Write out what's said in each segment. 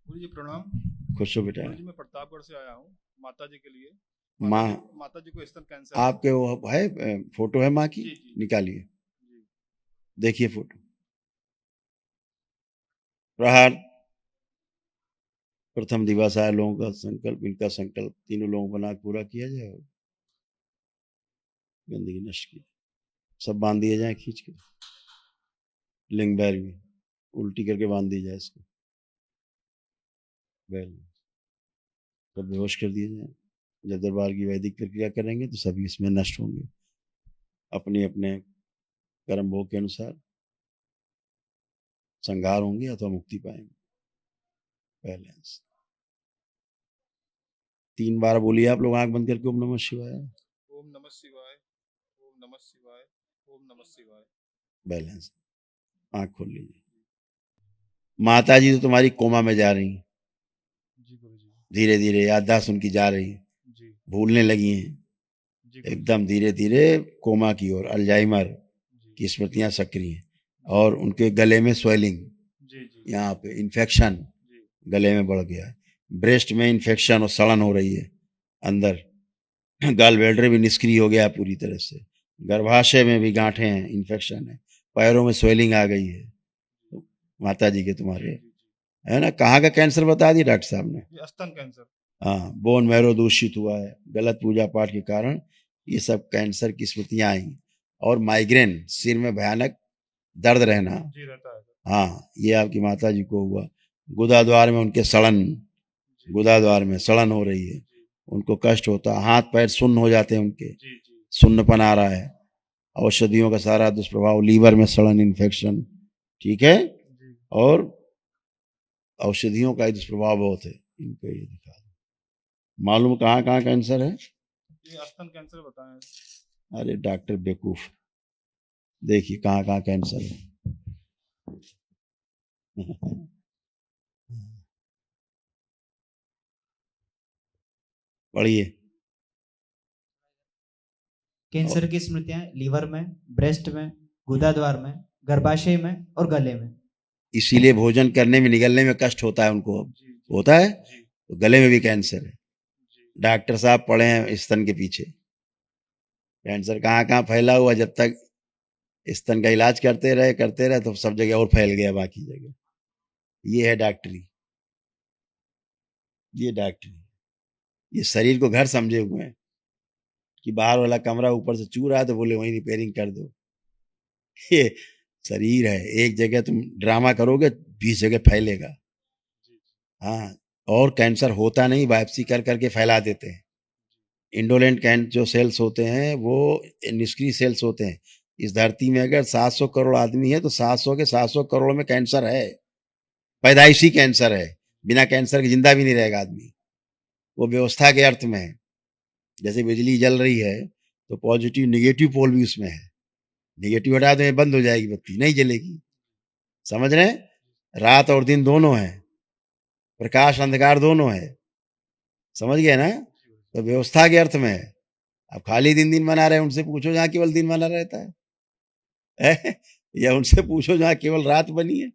गुरु जी प्रणाम। खुश हो बेटा। गुरु जी मैं प्रतापगढ़ से आया हूँ माता जी के लिए। माँ, माता जी को स्तन कैंसर है। आपके वो है फोटो है माँ की? जी जी निकालिए, जी। देखिए फोटो। प्रहार। प्रथम दिवस आए लोगों का संकल्प, इनका संकल्प तीनों लोगों को बना के पूरा किया जाए और गंदगी नष्ट की, सब बांध दिए जाए खींच के। लिंग बैर भी उल्टी करके बांध दी जाए इसको, बैल में सब बेहोश कर दिए जाए। जब दरबार की वैदिक प्रक्रिया करेंगे तो सभी इसमें नष्ट होंगे, अपने अपने कर्म भोग के अनुसार संगार होंगे अथवा मुक्ति पाएंगे। बैलेंस 3 बार बोलिए आप लोग आंख बंद करके, ओम नमः शिवाय। ओम नमः शिवाय। ओम नमः शिवाय। ओम नमः शिवाय। बैलेंस। आंख खोल लीजिए। माता जी तो तुम्हारी कोमा में जा रही हैं, जी गुरु जी। धीरे धीरे याददाश्त उनकी जा रही है, जी भूलने लगी हैं जी गुरु जी। एकदम धीरे धीरे कोमा की ओर, अल्जाइमर जी की स्मृतियां सक्रिय हैं। जी और उनके गले में स्वेलिंग, जी जी यहाँ पे इन्फेक्शन जी गले में बढ़ गया है, ब्रेस्ट में इन्फेक्शन और सड़न हो रही है अंदर, गल ब्लैडर भी निष्क्रिय हो गया है पूरी तरह से, गर्भाशय में भी गांठें हैं, इन्फेक्शन है, पैरों में स्वेलिंग आ गई है। तो माता जी के जी तुम्हारे, जी जी। है ना, कहाँ का कैंसर बता दिया डॉक्टर साहब ने? ये स्तन कैंसर। हाँ, बोन मैरो दूषित हुआ है गलत पूजा पाठ के कारण, ये सब कैंसर की स्मृतियां आई। और माइग्रेन, सिर में भयानक दर्द रहना, जी रहता है सर। हाँ, ये आपकी माता जी को हुआ। गुदा द्वार में उनके सड़न, जी गुदा द्वार में सड़न हो रही है, जी उनको कष्ट होता, हाथ पैर सुन्न हो जाते हैं उनके, जी जी सुन्नपन आ रहा है, औषधियों का सारा दुष्प्रभाव, लीवर में सड़न, इन्फेक्शन, ठीक है। जी। और औषधियों का ही दुष्प्रभाव बहुत है इनको, ये दिखा दो। मालूम कहाँ कहाँ कैंसर है? ये स्तन कैंसर बताएं। अरे डॉक्टर बेवकूफ, देखिए कहाँ कहाँ कैंसर है। पढ़िए। कैंसर की स्मृतियां लीवर में, ब्रेस्ट में, गुदाद्वार में, गर्भाशय में और गले में। इसीलिए भोजन करने में निगलने में कष्ट होता है उनको, अब जी जी होता है। जी तो गले में भी कैंसर है। जी डॉक्टर साहब पढ़े हैं स्तन के पीछे, कैंसर कहाँ कहाँ फैला हुआ, जब तक स्तन का इलाज करते रहे तो सब जगह और फैल गया बाकी जगह। ये है डॉक्टरी, ये डॉक्टरी, ये शरीर को घर समझे हुए हैं कि बाहर वाला कमरा ऊपर से चू रहा है तो बोले वहीं रिपेयरिंग कर दो। ये शरीर है, एक जगह तुम ड्रामा करोगे 20 जगह फैलेगा। जी हाँ, और कैंसर होता नहीं, बायोप्सी कर करके फैला देते हैं। इंडोलेंट कैंसर जो सेल्स होते हैं वो निष्क्रिय सेल्स होते हैं। इस धरती में अगर 700 करोड़ आदमी है तो 700 के 700 करोड़ में कैंसर है, पैदाइशी कैंसर है। बिना कैंसर के जिंदा भी नहीं रहेगा आदमी, वो व्यवस्था के अर्थ में है। जैसे बिजली जल रही है तो पॉजिटिव निगेटिव पोल भी उसमें है, निगेटिव हटा दो ये बंद हो जाएगी, बत्ती नहीं जलेगी। समझ रहे हैं? रात और दिन दोनों है, प्रकाश अंधकार दोनों है, समझ गए ना? तो व्यवस्था के अर्थ में है। अब खाली दिन दिन बना रहे हैं, उनसे पूछो जहाँ केवल दिन बना रहता है? या उनसे पूछो जहाँ केवल रात बनी है।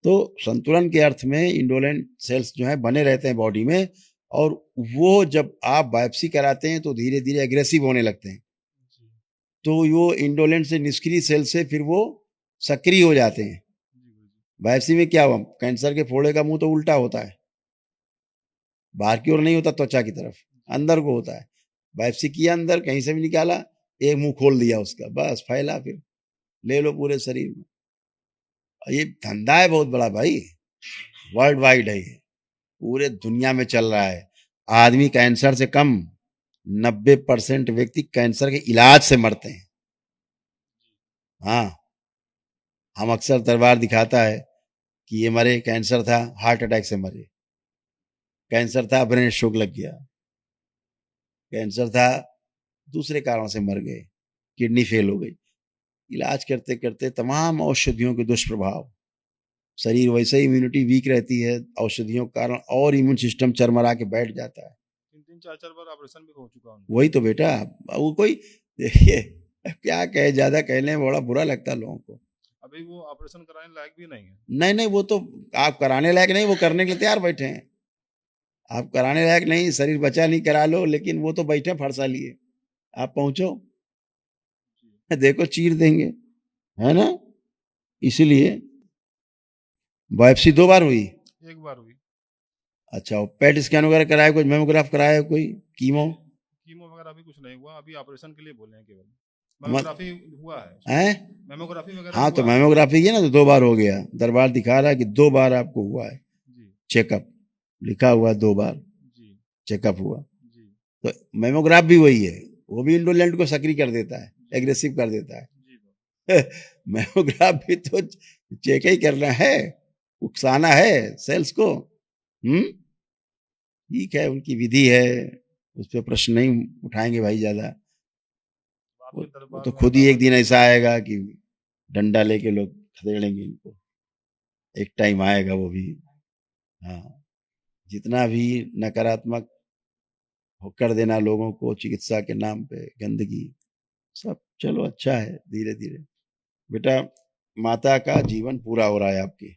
तो संतुलन के अर्थ में इंडोलेंट सेल्स जो है बने रहते हैं बॉडी में, और वो जब आप बायोप्सी कराते हैं तो धीरे धीरे एग्रेसिव होने लगते हैं। जी तो वो इंडोलेंट से निष्क्रिय सेल से फिर वो सक्रिय हो जाते हैं। जी गुरु जी। बायोप्सी में क्या हुआ, कैंसर के फोड़े का मुंह तो उल्टा होता है, बाहर की ओर नहीं होता, त्वचा की तरफ अंदर को होता है। बायोप्सी किया अंदर, कहीं से भी निकाला, एक मुंह खोल दिया उसका, बस फैला, फिर ले लो पूरे शरीर में। ये धंधा है बहुत बड़ा भाई, वर्ल्ड वाइड है ये, पूरे दुनिया में चल रहा है। आदमी कैंसर से कम, 90% व्यक्ति कैंसर के इलाज से मरते हैं। हाँ, हम अक्सर दरबार दिखाता है कि ये मरे, कैंसर था, हार्ट अटैक से मरे, कैंसर था, ब्रेन स्ट्रोक लग गया, कैंसर था, दूसरे कारणों से मर गए, किडनी फेल हो गई। इलाज करते करते तमाम औषधियों के दुष्प्रभाव, शरीर वैसे ही इम्यूनिटी वीक रहती है औषधियों के कारण, और इम्यून सिस्टम चरमरा के बैठ जाता है। तीन तीन चार चार बार ऑपरेशन भी हो चुका उनका। वही तो बेटा, वो कोई, देखिए क्या कहे, ज्यादा कहने में बड़ा बुरा लगता है लोगों को। अभी वो ऑपरेशन कराने लायक भी नहीं है। नहीं नहीं, वो तो आप कराने लायक नहीं, वो करने के लिए तैयार बैठे हैं। आप कराने लायक नहीं, शरीर बचा नहीं, करा लो, लेकिन वो तो बैठे फरसा लिए। आप पहुंचो, देखो चीर देंगे, है ना। इसीलिए बायोप्सी 2 बार हुई। एक बार हुई। अच्छा, पेट स्कैन वगैरह कराया, कोई मेमोग्राफ कराया, कोई कीमो? कीमो वगैरह अभी कुछ नहीं हुआ, अभी ऑपरेशन के लिए बोले हैं केवल। मत मेमोग्राफी हुआ है, हैं? मेमोग्राफी वगैरह हाँ, तो हुआ है। मेमोग्राफी की ना तो 2 बार हो गया। दरबार दिखा रहा है कि 2 बार आपको हुआ है जी चेकअप, लिखा हुआ 2 बार जी चेकअप हुआ। जी तो मेमोग्राफ भी वही है, वो भी इंडोलेंट को सक्रिय कर देता है, एग्रेसिव कर देता है। जी मेमोग्राफ भी तो चेक ही करना है, उकसाना है सेल्स को। ठीक है, उनकी विधि है, उस पर प्रश्न नहीं उठाएंगे भाई ज्यादा। आपके वो दरबार तो में खुद ही एक दावा दिन ऐसा आएगा कि डंडा लेके लोग खदेड़ेंगे इनको, एक टाइम आएगा वो भी। हाँ, जितना भी नकारात्मक हो कर देना लोगों को चिकित्सा के नाम पे, गंदगी सब, चलो अच्छा है, धीरे धीरे बेटा माता का जीवन पूरा हो रहा है आपकी।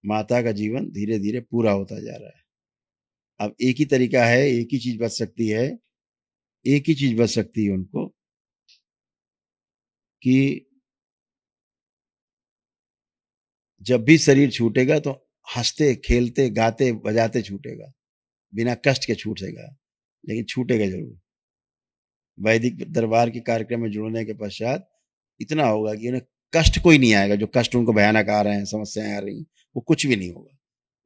माता का जीवन धीरे धीरे पूरा होता जा रहा है। अब एक ही तरीका है, एक ही चीज बच सकती है, एक ही चीज बच सकती है उनको कि जब भी शरीर छूटेगा तो हंसते खेलते गाते बजाते छूटेगा, बिना कष्ट के छूटेगा, लेकिन छूटेगा जरूर। वैदिक दरबार के कार्यक्रम में जुड़ने के पश्चात इतना होगा कि उन्हें कष्ट कोई नहीं आएगा। जो कष्ट उनको भयानक आ रहे हैं, समस्याएं आ रही, वो कुछ भी नहीं होगा,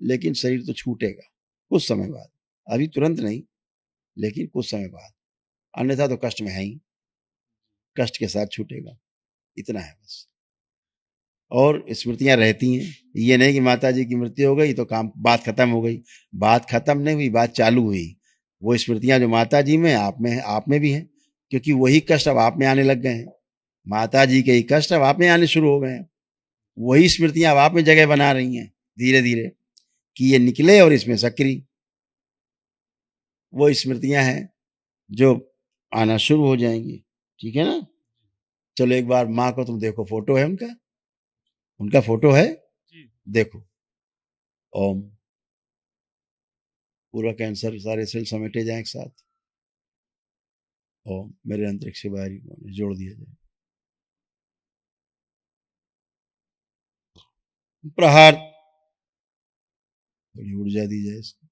लेकिन शरीर तो छूटेगा कुछ समय बाद। अभी तुरंत नहीं, लेकिन कुछ समय बाद, अन्यथा तो कष्ट में है ही, कष्ट के साथ छूटेगा, इतना है बस। और स्मृतियां रहती हैं, ये नहीं कि माता जी की मृत्यु हो गई तो काम, बात खत्म हो गई। बात खत्म नहीं हुई, बात चालू हुई। वो स्मृतियां जो माता जी में, आप में भी हैं, क्योंकि वही कष्ट अब आप में आने लग गए हैं। माता जी के ही कष्ट अब आप में आने शुरू हो गए हैं। वही स्मृतियां अब आप में जगह बना रही हैं धीरे धीरे, कि ये निकले और इसमें सक्रिय वो स्मृतियां हैं जो आना शुरू हो जाएंगी। ठीक है ना। चलो एक बार माँ को तुम देखो, फोटो है उनका, उनका फोटो है, जी देखो। ओम, पूरा कैंसर सारे सेल समेटे जाए एक साथ। ओम, मेरे अंतरिक्ष से बाहरी कोने जोड़ दिया जाए। प्रहार, बड़ी ऊर्जा दी जाए इसको,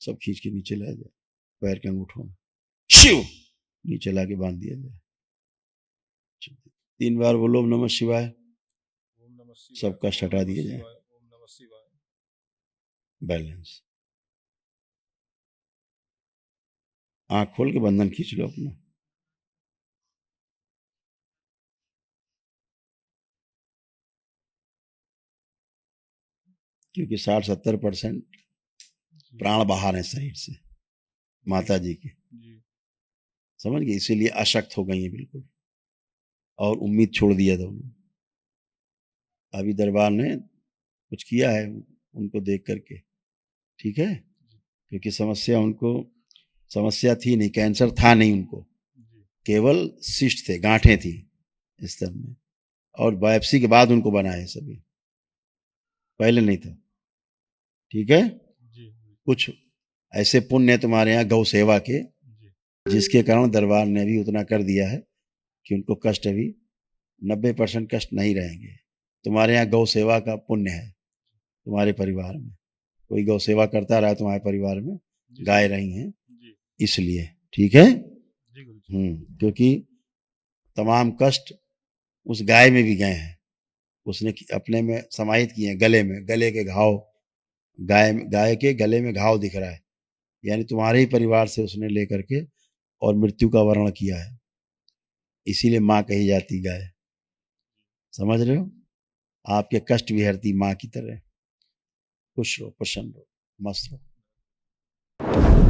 सब खींच के नीचे लाया जाए, पैर के अंगूठों में शिव नीचे लाके बांध दिया जाए। 3 बार बोलो ओम नमः शिवाय, ओम नमः शिवाय, सब कष्ट ओम हटा नमः दिए जाए। शिवाय, ओम नमः शिवाय। बैलेंस। आंख खोल के बंधन खींच लो अपना। क्योंकि 60-70% प्राण बाहर है शरीर से, माता जी के, जी समझ गए, इसीलिए अशक्त हो गई है बिल्कुल, और उम्मीद छोड़ दिया था उन्होंने। अभी दरबार ने कुछ किया है उनको देख करके, ठीक है, क्योंकि समस्या उनको, समस्या थी नहीं, कैंसर था नहीं उनको, जी केवल सिस्ट थे, गांठें थी स्तर में, और बायोप्सी के बाद उनको बना है सभी, पहले नहीं था। ठीक है। जी कुछ ऐसे पुण्य है तुम्हारे यहाँ गौ सेवा के, जी जिसके कारण दरबार ने भी उतना कर दिया है कि उनको कष्ट अभी 90% कष्ट नहीं रहेंगे। तुम्हारे यहाँ गौ सेवा का पुण्य है, तुम्हारे परिवार में कोई गौ सेवा करता रहा, तुम्हारे परिवार में जी गाय रही हैं, जी इसलिए। ठीक है। जी गुरु जी। क्योंकि तमाम कष्ट उस गाय में भी गए हैं, उसने अपने में समाहित किए हैं, गले में, गले के घाव, गाय के गले में घाव दिख रहा है, यानी तुम्हारे ही परिवार से उसने लेकर के और मृत्यु का वर्ण किया है, इसीलिए माँ कही जाती गाय। समझ रहे हो, आपके कष्ट भी हरती माँ की तरह। खुश रहो, प्रसन्न रहो, मस्त रहो।